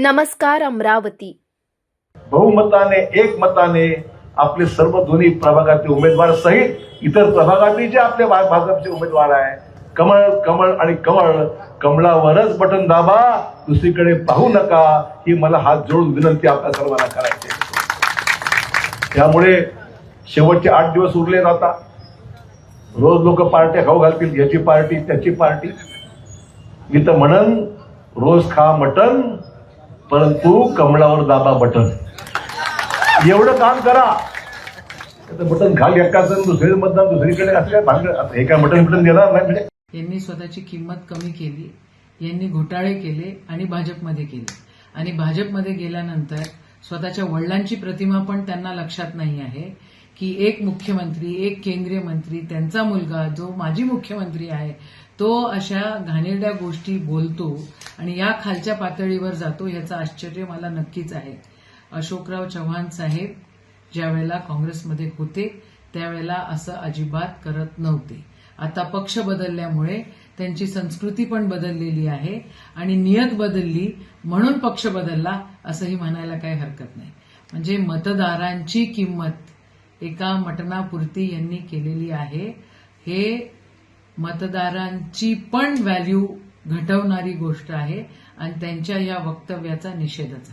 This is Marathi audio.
नमस्कार अमरावती. बहुमताने एकमताने आपले सर्व दोन्ही प्रभागातील उमेदवार सहित इतर प्रभागातील जे आपले भाजपचे उमेदवार आहे, कमळ कमळ आणि कमळ, कमळावरच बटन दाबा, दुसरीकडे पाहू नका, ही मला हात जोडून विनंती आपल्या सर्वांना करायची आहे. त्यामुळे शेवटचे 8 दिवस उरले आता. रोज लोक पार्ट्या खाऊ घालतील, याची पार्टी त्याची पार्टी. मी तर म्हणन रोज खा मटन, परंतु कमळावर दाबा बटन. एवढं काम करा. बटन घाल एकाचं, दुसरे मतदान दुसरीकडे असल्या भांडण, हे काय बटन देणार नाही म्हणजे. यांनी स्वतःची किंमत कमी केली, यांनी घोटाळे केले आणि भाजपमध्ये केले. आणि भाजपमध्ये गेल्यानंतर स्वतःच्या वडिलांची प्रतिमा पण त्यांना लक्षात नाही आहे की एक मुख्यमंत्री, एक केंद्रीय मंत्री, त्यांचा मुलगा जो माजी मुख्यमंत्री आहे, तो अशा घाणेरड्या गोष्टी बोलतो आणि या खालच्या पातळीवर जातो, याचं आश्चर्य मला नक्कीच आहे. अशोकराव चव्हाण साहेब ज्यावेळेला काँग्रेसमध्ये होते त्यावेळेला असं अजिबात करत नव्हते. आता पक्ष बदलल्यामुळे त्यांची संस्कृती पण बदललेली आहे आणि नियत बदलली म्हणून पक्ष बदलला असंही म्हणायला काही हरकत नाही. म्हणजे मतदारांची किंमत एका मटणापुरती यांनी केलेली आहे. हे मतदारांची पण व्हॅल्यू घटवणारी गोष्ट आहे आणि त्यांच्या या वक्तव्याचा निषेधच आहे.